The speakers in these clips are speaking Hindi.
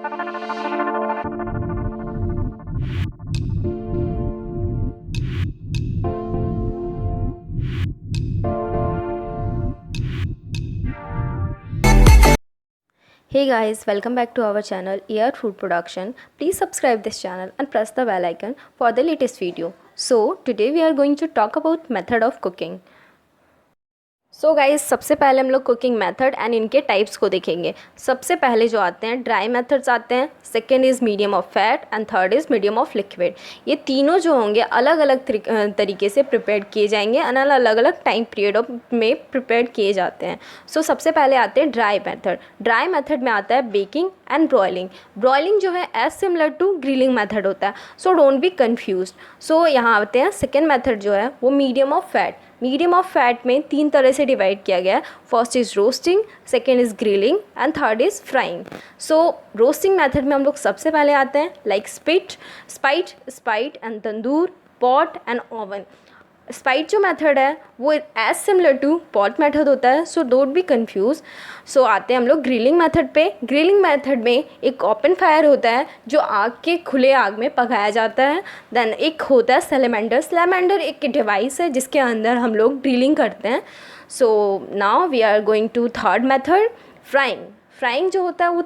Hey guys, welcome back to our channel AR Food Production. Please subscribe this channel and press the bell icon for the latest video. So today we are going to talk about method of cooking. So guys, सबसे पहले हम लोग कुकिंग मेथड एंड इनके टाइप्स को देखेंगे। सबसे पहले जो आते हैं ड्राई मेथड्स आते हैं, second is medium of fat and third is medium of liquid. ये तीनों जो होंगे अलग अलग तरीके से प्रिपेयर किए जाएंगे, अलग अलग टाइम पीरियड में प्रिपेयर किए जाते हैं। सो सबसे पहले आते हैं ड्राई मेथड। ड्राई मेथड में आता है बेकिंग एंड ब्रॉयलिंग। ब्रॉयलिंग जो है as similar to grilling method होता है, so don't be confuse. So यहाँ आते हैं सेकेंड मेथड जो है वो medium of fat. Medium of fat में 3 तरह से डिवाइड किया गया है। First is roasting, second is grilling and third is frying. So roasting method में हम लोग सबसे पहले आते हैं like spit and tandoor, pot and oven. Spit जो मेथड है वो as similar to pot method होता है, so don't be confuse. So आते हैं हम लोग ग्रिलिंग मेथड पे। ग्रिलिंग मेथड में एक ओपन फायर होता है जो आग के खुले आग में पकाया जाता है। देन एक होता है सैलेमेंडर। सैलेमेंडर एक डिवाइस है जिसके अंदर हम लोग ग्रिलिंग करते हैं। So now we are going to third method, frying. Frying जो होता है वो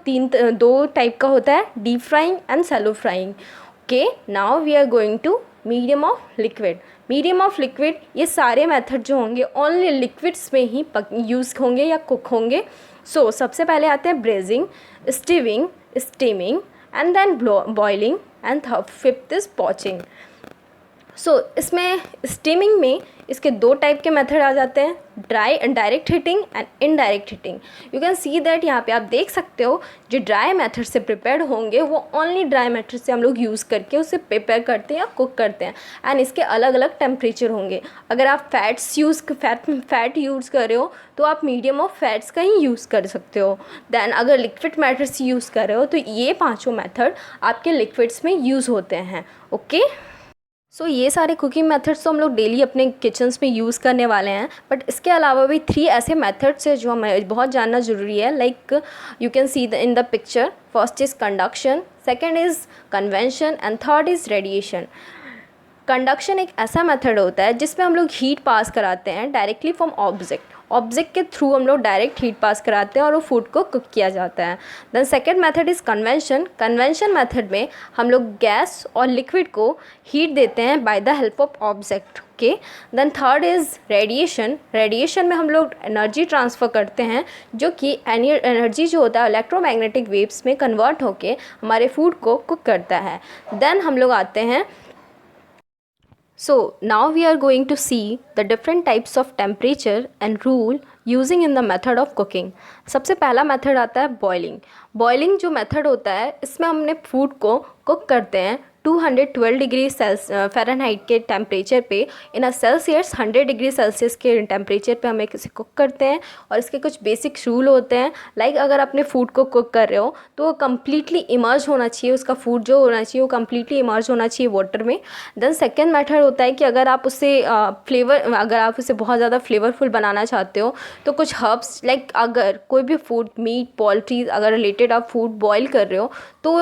दो टाइप का होता है, deep frying and shallow frying. Okay, now we are going to medium of liquid. Medium of liquid, ये सारे मेथड जो होंगे ओनली लिक्विड्स में ही यूज़ होंगे या कुक होंगे। सो सबसे पहले आते हैं braising, stewing, steaming and then boiling and fifth is poaching. So इसमें स्टीमिंग में इसके 2 टाइप के मेथड आ जाते हैं, direct heating and indirect heating. You can see that यहाँ पे आप देख सकते हो जो ड्राई मेथड से प्रिपेयर्ड होंगे वो ओनली ड्राई मेथड से हम लोग यूज़ करके उसे प्रिपेयर करते हैं या कुक करते हैं, एंड इसके अलग अलग टेम्परेचर होंगे। अगर आप फैट यूज़ कर रहे हो तो आप मीडियम ऑफ फैट्स का ही यूज़ कर सकते हो। दैन अगर लिक्विड मेथड से यूज़ कर रहे हो तो ये 5 मेथड आपके लिक्विड्स में यूज़ होते हैं। ओके, सो ये सारे कुकिंग मेथड्स तो हम लोग डेली अपने किचन्स में यूज़ करने वाले हैं, बट इसके अलावा भी 3 ऐसे मेथड्स हैं जो हमें बहुत जानना ज़रूरी है। Like you can see in the picture, first is conduction, second is convention and third is radiation. Conduction एक ऐसा मेथड होता है जिसमें हम लोग हीट पास कराते हैं डायरेक्टली फ्रॉम ऑब्जेक्ट के थ्रू हम लोग डायरेक्ट हीट पास कराते हैं और वो फूड को कुक किया जाता है। Then second method is convention method में हम लोग गैस और लिक्विड को हीट देते हैं by the help of object. Okay, then third is radiation में हम लोग एनर्जी ट्रांसफ़र करते हैं जो कि एनर्जी जो होता है इलेक्ट्रोमैग्नेटिक वेव्स में कन्वर्ट होके हमारे फूड को कुक करता है। देन हम लोग आते हैं, so now we are going to see the different types of temperature and rule using in the method of cooking. सबसे पहला मेथड आता है बॉइलिंग जो मेथड होता है इसमें हमने फूड को कुक करते हैं 212 डिग्री फ़ारेनहाइट के टेम्परेचर पे, इन अ सेल्सियस 100 डिग्री सेल्सियस के टेम्परेचर पे हमें इसे कुक करते हैं। और इसके कुछ बेसिक रूल होते हैं, लाइक अगर अपने फूड को कुक कर रहे हो तो वो कम्प्लीटली इमर्ज होना चाहिए, उसका फूड जो होना चाहिए वो कम्प्लीटली इमर्ज होना चाहिए वाटर में। देन सेकेंड मेथड होता है कि अगर आप उसे बहुत ज़्यादा फ्लेवरफुल बनाना चाहते हो तो कुछ हर्ब्स, लाइक अगर कोई भी फूड, मीट, पोल्ट्री, अगर रिलेटेड आप फूड बॉयल कर रहे हो तो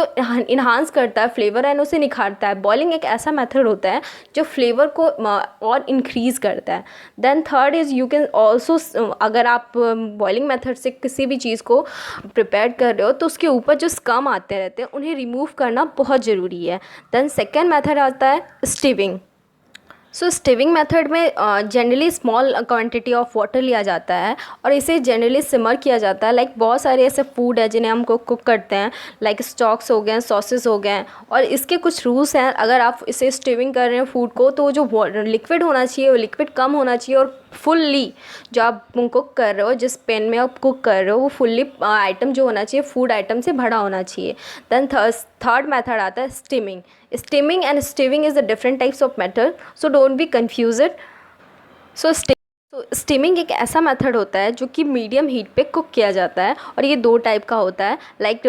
इन्हांस करता है फ्लेवर एंड उसे निखारता है। बॉइलिंग एक ऐसा मेथड होता है जो फ्लेवर को और इंक्रीज़ करता है। Then third is you can also, अगर आप बॉइलिंग मेथड से किसी भी चीज़ को प्रिपेयर कर रहे हो तो उसके ऊपर जो स्कम आते रहते हैं उन्हें रिमूव करना बहुत ज़रूरी है। देन सेकेंड मेथड आता है स्टीविंग। सो स्टीविंग मेथड में generally small quantity of water लिया जाता है और इसे जनरली सिमर किया जाता है। लाइक बहुत सारे ऐसे फूड है जिन्हें हम कुक करते हैं, लाइक स्टॉक्स हो गए, सॉसेस हो गए, और इसके कुछ रूल्स हैं। अगर आप इसे स्टीविंग कर रहे हैं फूड को तो जो लिक्विड होना चाहिए वो लिक्विड कम होना चाहिए, और फुल्ली जो आप कुक कर रहे हो, जिस पैन में आप कुक कर रहे हो वो फुल्ली आइटम जो होना चाहिए फूड आइटम से भरा होना चाहिए। देन थर्ड मेथड आता है steaming and stewing is the different types of method, so don't be confuse it. So तो स्टीमिंग एक ऐसा मेथड होता है जो कि मीडियम हीट पे कुक किया जाता है, और ये दो टाइप का होता है, like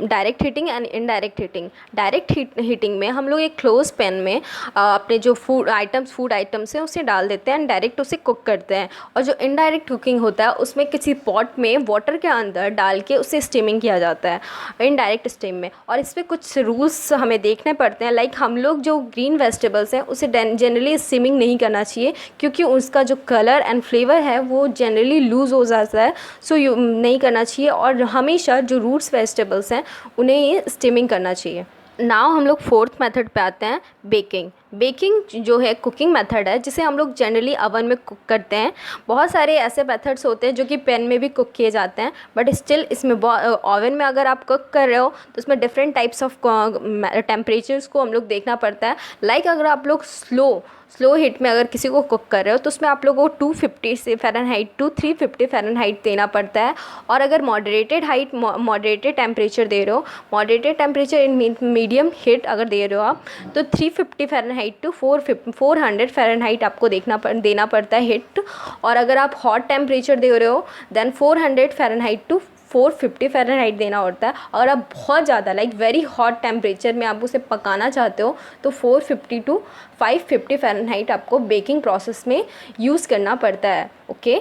direct heating and indirect heating. Direct heating में हम लोग एक क्लोज पैन में अपने जो फूड आइटम्स हैं उसे डाल देते हैं एंड डायरेक्ट उसे कुक करते हैं। और जो इनडायरेक्ट कुकिंग होता है उसमें किसी पॉट में वाटर के अंदर डाल के उसे स्टीमिंग किया जाता है इनडायरेक्ट स्टीम में। और इस पर कुछ रूल्स हमें देखने पड़ते हैं, लाइक हम लोग जो ग्रीन वेजिटेबल्स हैं उसे जनरली स्टीमिंग नहीं करना चाहिए, क्योंकि उसका जो कलर एंड फ्लेवर है वो जनरली लूज़ हो जाता है। सो नहीं करना चाहिए, और हमेशा जो रूट्स वेजिटेबल्स हैं उन्हें ये स्टीमिंग करना चाहिए। नाउ हम लोग फोर्थ मेथड पे आते हैं, बेकिंग। बेकिंग जो है कुकिंग मेथड है जिसे हम लोग जनरली अवन में कुक करते हैं। बहुत सारे ऐसे मेथड्स होते हैं जो कि पैन में भी कुक किए जाते हैं, बट स्टिल इसमें ओवन में अगर आप कुक कर रहे हो तो उसमें डिफरेंट टाइप्स ऑफ टेम्परेचर्स को हम लोग देखना पड़ता है। लाइक अगर आप लोग स्लो हीट में अगर किसी को कुक कर रहे हो तो उसमें आप लोगों को 250 से फ़ारेनहाइट टू 350 फ़ारेनहाइट देना पड़ता है। और अगर मॉडरेटेड टेम्परेचर दे रहे हो, moderated temperature in medium heat अगर दे रहे हो आप, तो 350 फ़ारेनहाइट टू 400 फ़ारेनहाइट आपको देना पड़ता है हीट। और अगर आप हॉट टेम्परेचर दे रहे हो देन 400 फ़ारेनहाइट टू 450 फ़ारेनहाइट देना होता है। अगर आप बहुत ज़्यादा लाइक वेरी हॉट टेम्परेचर में आप उसे पकाना चाहते हो तो 450 टू 550 फ़ारेनहाइट आपको बेकिंग प्रोसेस में यूज़ करना पड़ता है। ओके,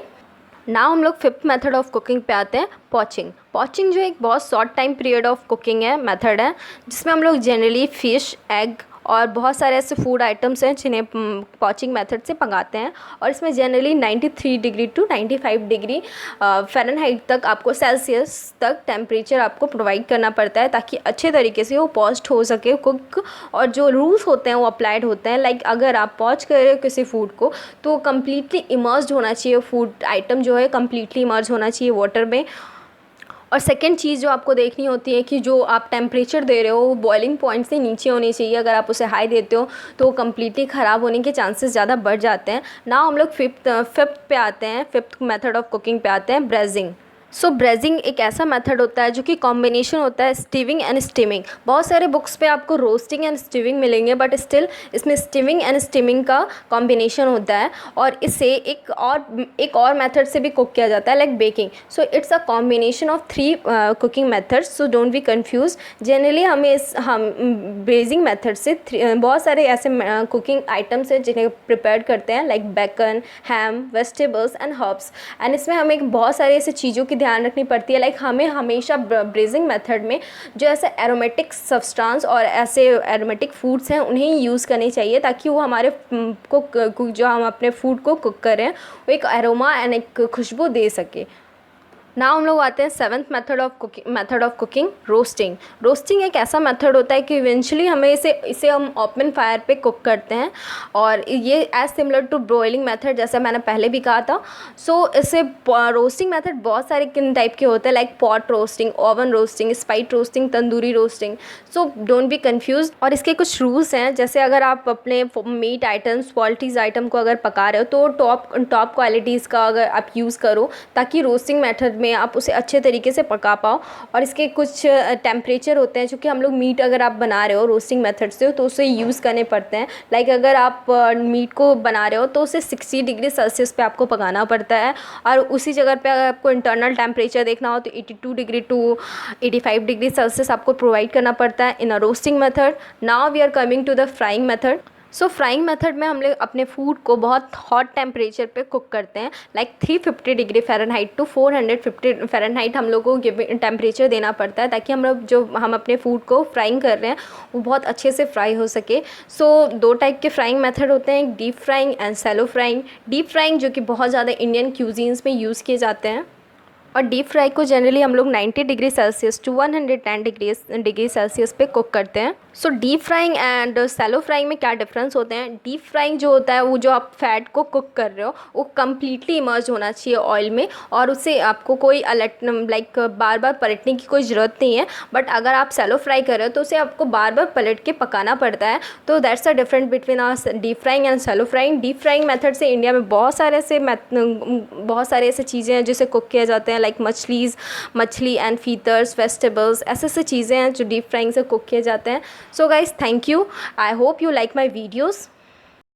नाउ हम लोग फिफ्थ मेथड ऑफ कुकिंग पे आते हैं, पॉचिंग। पॉचिंग जो एक बहुत short time period of cooking है, मेथड है, जिसमें हम लोग जनरली फ़िश, एग और बहुत सारे ऐसे फूड आइटम्स हैं जिन्हें पॉचिंग मेथड से पकाते हैं। और इसमें generally 93 degree to 95 degree fahrenheit तक आपको सेल्सियस तक टेम्परेचर आपको प्रोवाइड करना पड़ता है, ताकि अच्छे तरीके से वो पॉच्ड हो सके कुक। और जो रूल्स होते हैं वो अप्लाइड होते हैं, लाइक अगर आप पॉच कर रहे हो किसी फूड को तो कम्प्लीटली इमर्स्ड होना चाहिए, फूड आइटम जो है कम्प्लीटली इमर्ज होना चाहिए वाटर में। और सेकेंड चीज़ जो आपको देखनी होती है कि जो आप टेम्परेचर दे रहे हो वो बॉइलिंग पॉइंट से नीचे होनी चाहिए। अगर आप उसे हाई देते हो तो वो कम्प्लीटली ख़राब होने के चांसेस ज़्यादा बढ़ जाते हैं। नाउ हम लोग फिफ्थ पे आते हैं, फिफ्थ मेथड ऑफ कुकिंग पे आते हैं, ब्रेजिंग। सो ब्रेजिंग एक ऐसा मेथड होता है जो कि कॉम्बिनेशन होता है स्टीविंग एंड स्टीमिंग। बहुत सारे बुक्स पे आपको रोस्टिंग एंड स्टीविंग मिलेंगे, बट स्टिल इसमें स्टीविंग एंड स्टीमिंग का कॉम्बिनेशन होता है। और इसे एक और मेथड से भी कुक किया जाता है, like baking. So it's a combination of 3 cooking methods, so don't be confuse. Generally हम ब्रेजिंग मेथड से बहुत सारे ऐसे कुकिंग आइटम्स हैं जिन्हें प्रिपेयर करते हैं, like bacon, ham, vegetables and herbs. And इसमें हमें बहुत सारी ऐसी चीज़ों की ध्यान रखनी पड़ती है, लाइक हमें हमेशा ब्रेजिंग मेथड में जो ऐसे एरोमेटिक सब्सटेंस और ऐसे एरोमेटिक फूड्स हैं उन्हें यूज़ करने चाहिए, ताकि वो हमारे जो हम अपने फूड को कुक करें वो एक एरोमा एंड एक खुशबू दे सके। नाउ हम लोग आते हैं seventh method of cooking, roasting. Roasting एक ऐसा मेथड होता है कि इवेंचुअली हमें इसे हम ओपन फायर पे कुक करते हैं, और ये as similar to broiling method जैसा मैंने पहले भी कहा था। सो इसे रोस्टिंग मेथड बहुत सारे किन टाइप के होते हैं, like pot roasting, oven roasting, spite roasting, tandoori roasting. So don't be confuse. और इसके कुछ रूल्स हैं, जैसे अगर आप अपने मीट आइटम्स, पोल्ट्रीज आइटम को अगर पका रहे हो तो टॉप क्वालिटीज़ का अगर आप यूज़ करो, ताकि रोस्टिंग मेथड में आप उसे अच्छे तरीके से पका पाओ। और इसके कुछ टेम्परेचर होते हैं, चूँकि हम लोग मीट अगर आप बना रहे हो रोस्टिंग मेथड से तो उसे यूज़ करने पड़ते हैं। लाइक अगर आप मीट को बना रहे हो तो उसे 60 डिग्री सेल्सियस पे आपको पकाना पड़ता है, और उसी जगह पे अगर आपको इंटरनल टेम्परेचर देखना हो तो 82 डिग्री टू 85 डिग्री सेल्सियस आपको प्रोवाइड करना पड़ता है in a roasting method. Now we are coming to the frying method. So frying method में हम लोग अपने फूड को बहुत हॉट टेम्परेचर पे कुक करते हैं, like 350 degree fahrenheit to 450 fahrenheit हम लोग को टेम्परेचर देना पड़ता है, ताकि हम अपने फूड को फ्राइंग कर रहे हैं वो बहुत अच्छे से फ्राई हो सके। सो 2 टाइप के फ्राइंग मेथड होते हैं, deep frying and shallow frying. Deep frying जो कि बहुत ज़्यादा इंडियन क्यूजीन्स में यूज़ किए जाते हैं, और डीप फ्राई को जनरली हम लोग 90 degree celsius to 110 degree celsius पे कुक करते हैं। So deep frying and shallow frying में क्या डिफरेंस होते हैं? डीप फ्राइंग जो होता है वो जो आप फैट को कुक कर रहे हो वो कम्प्लीटली इमर्ज होना चाहिए ऑयल में, और उससे आपको कोई बार बार पलटने की कोई ज़रूरत नहीं है। बट अगर आप सैलो फ्राई कर रहे हो तो उसे आपको बार बार पलट के पकाना पड़ता है। तो that's a difference between deep frying and shallow frying. Deep frying method से इंडिया में बहुत सारे ऐसे चीज़ें हैं जिसे कुक किया जाते हैं, लाइक मछली एंड फीतर्स, वेजिटेबल्स, ऐसे चीज़ें हैं जो डीप फ्राइंग से कुक किए जाते हैं। So guys, thank you. I hope you like my videos.